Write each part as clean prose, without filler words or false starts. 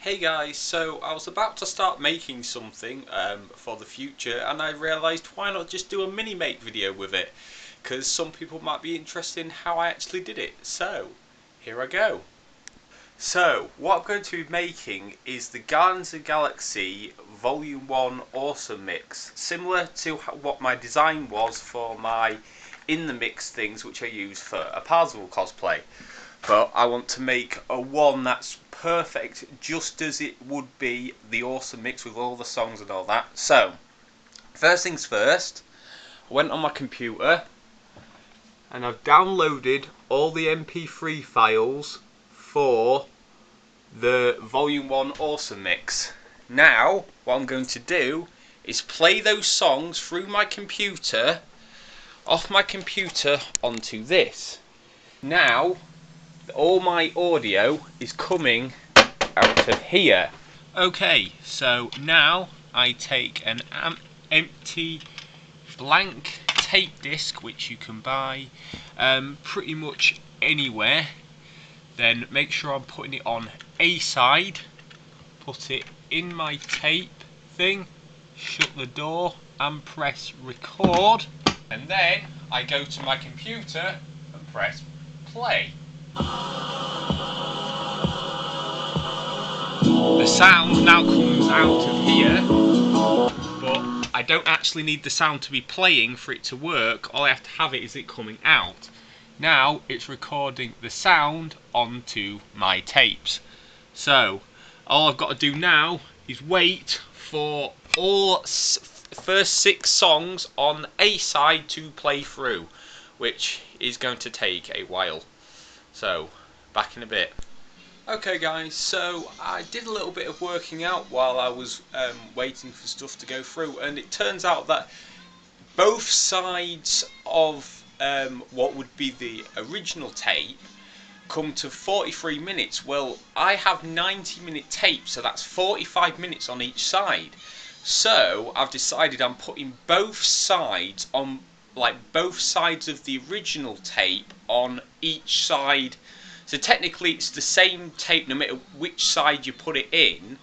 Hey guys, so I was about to start making something for the future, and I realised why not just do a mini make video with it, because some people might be interested in how I actually did it. So here I go. So what I'm going to be making is the Guardians of the Galaxy Volume 1 Awesome Mix, similar to what my design was for my In the Mix things which I use for a Parzival cosplay. But I want to make a one that's perfect, just as it would be the Awesome Mix with all the songs and all that. So, first things first, I went on my computer and I've downloaded all the MP3 files for the Volume 1 Awesome Mix. Now, what I'm going to do is play those songs through my computer, off my computer onto this. Now, all my audio is coming out of here. Okay, so now I take an empty blank tape disc, which you can buy pretty much anywhere. Then make sure I'm putting it on A side, put it in my tape thing, shut the door and press record, and then I go to my computer and press play. The sound now comes out of here, but I don't actually need the sound to be playing for it to work. All I have to have it is it coming out. Now it's recording the sound onto my tapes. So all I've got to do now is wait for all first 6 songs on A side to play through, which is going to take a while. So back in a bit. Okay guys, so I did a little bit of working out while I was waiting for stuff to go through, and it turns out that both sides of what would be the original tape come to 43 minutes. Well, I have 90-minute tape, so that's 45 minutes on each side. So I've decided I'm putting both sides on, like both sides of the original tape on each side. So technically it's the same tape no matter which side you put it in,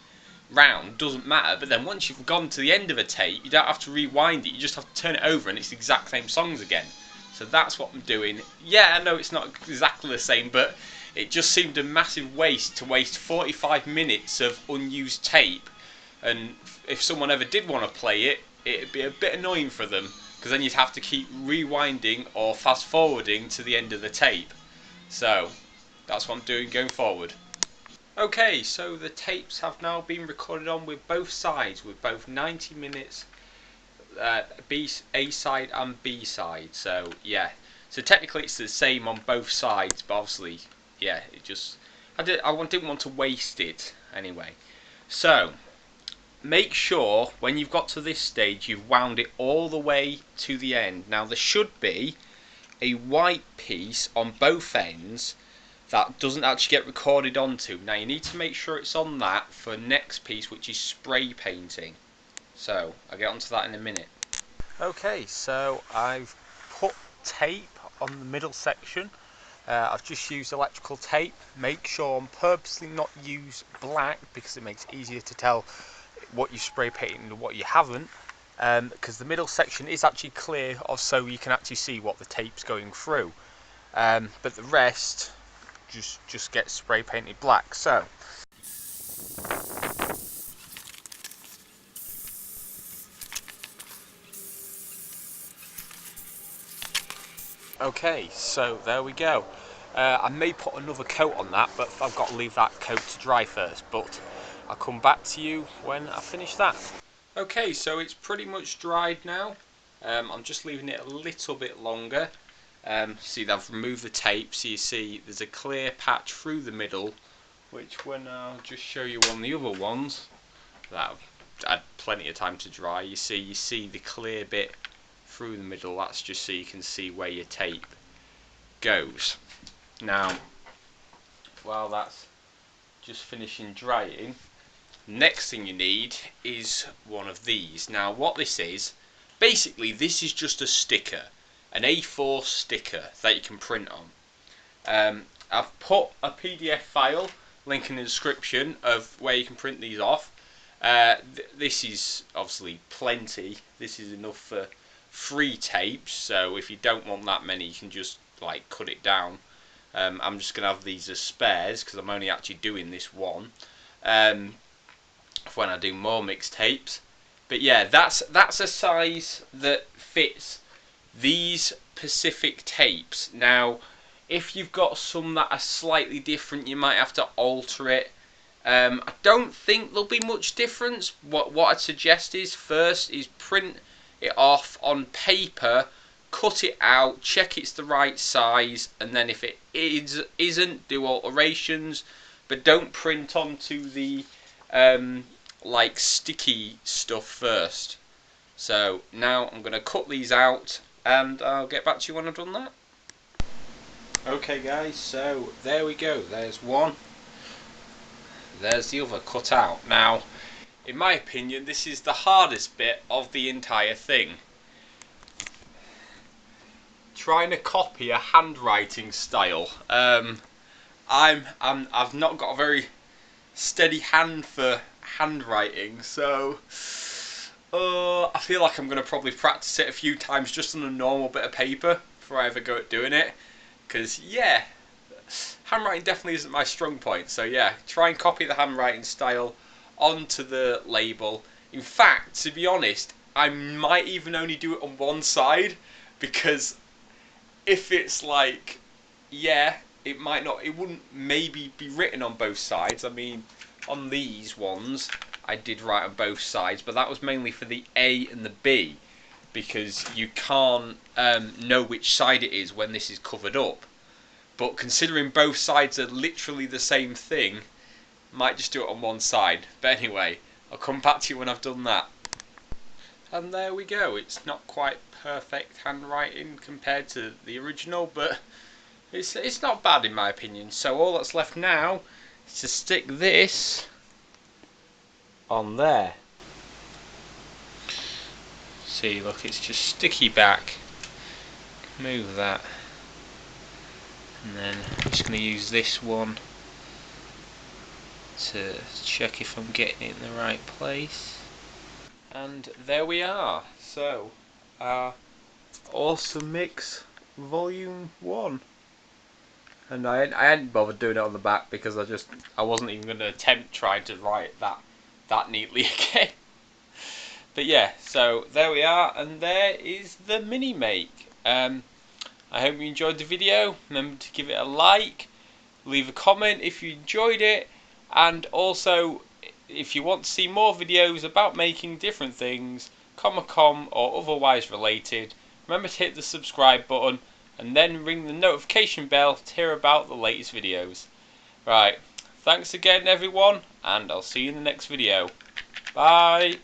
round, doesn't matter. But then once you've gone to the end of a tape, you don't have to rewind it, you just have to turn it over and it's the exact same songs again. So that's what I'm doing. Yeah, I know it's not exactly the same, but it just seemed a massive waste to waste 45 minutes of unused tape. And if someone ever did want to play it, it'd be a bit annoying for them, because then you'd have to keep rewinding or fast forwarding to the end of the tape. So that's what I'm doing going forward. Okay, so the tapes have now been recorded on with both sides, with both 90 minutes A side and B side. So yeah, so technically it's the same on both sides, but obviously yeah, it just I didn't want to waste it anyway. So make sure when you've got to this stage you've wound it all the way to the end. Now there should be a white piece on both ends that doesn't actually get recorded onto. Now you need to make sure it's on that for next piece, which is spray painting. So I'll get onto that in a minute. Okay, so I've put tape on the middle section. I've just used electrical tape. Make sure I'm purposely not use black because it makes it easier to tell what you spray painted and what you haven't. Because the middle section is actually clear, so you can actually see what the tape's going through. But the rest just get spray painted black. So okay, so there we go. I may put another coat on that, but I've got to leave that coat to dry first, but I'll come back to you when I finish that. Okay, so it's pretty much dried now. I'm just leaving it a little bit longer. See, I've removed the tape, so you see there's a clear patch through the middle, which when I'll just show you on the other ones that I've had plenty of time to dry. You see the clear bit through the middle. That's just so you can see where your tape goes. Now, while that's just finishing drying, next thing you need is one of these. Now, what this is, basically, this is just a sticker. An A4 sticker that you can print on. I've put a PDF file link in the description of where you can print these off. This is obviously plenty. This is enough for 3 tapes, so if you don't want that many, you can just like cut it down. I'm just gonna have these as spares because I'm only actually doing this one when I do more mixtapes. But yeah, that's a size that fits these specific tapes. Now, if you've got some that are slightly different, you might have to alter it. I don't think there'll be much difference. What I'd suggest is first is print it off on paper, cut it out, check it's the right size, and then if it isn't, do alterations, but don't print onto the like sticky stuff first. So now I'm going to cut these out and I'll get back to you when I've done that. Okay guys, so there we go, there's one, there's the other cut out. Now, in my opinion, this is the hardest bit of the entire thing. Trying to copy a handwriting style. I've not got a very steady hand for handwriting, so I feel like I'm going to probably practice it a few times just on a normal bit of paper before I ever go at doing it, because yeah, handwriting definitely isn't my strong point. So yeah, try and copy the handwriting style onto the label. In fact, to be honest, I might even only do it on one side, because if it's like, yeah, it wouldn't maybe be written on both sides. I mean, on these ones I did write on both sides, but that was mainly for the A and the B, because you can't know which side it is when this is covered up. But considering both sides are literally the same thing, might just do it on one side. But anyway, I'll come back to you when I've done that. And there we go. It's not quite perfect handwriting compared to the original, but it's not bad in my opinion. So all that's left now is to stick this on there. See, look, it's just sticky back. Move that. And then I'm just going to use this one to check if I'm getting it in the right place. And there we are. So, Awesome Mix Volume 1. And I hadn't bothered doing it on the back because I wasn't even going to attempt trying to write that neatly again. But yeah, so there we are, and there is the mini make. I hope you enjoyed the video. Remember to give it a like, leave a comment if you enjoyed it, and also if you want to see more videos about making different things, Comic-Con or otherwise related, remember to hit the subscribe button and then ring the notification bell to hear about the latest videos. Right, thanks again everyone, and I'll see you in the next video. Bye!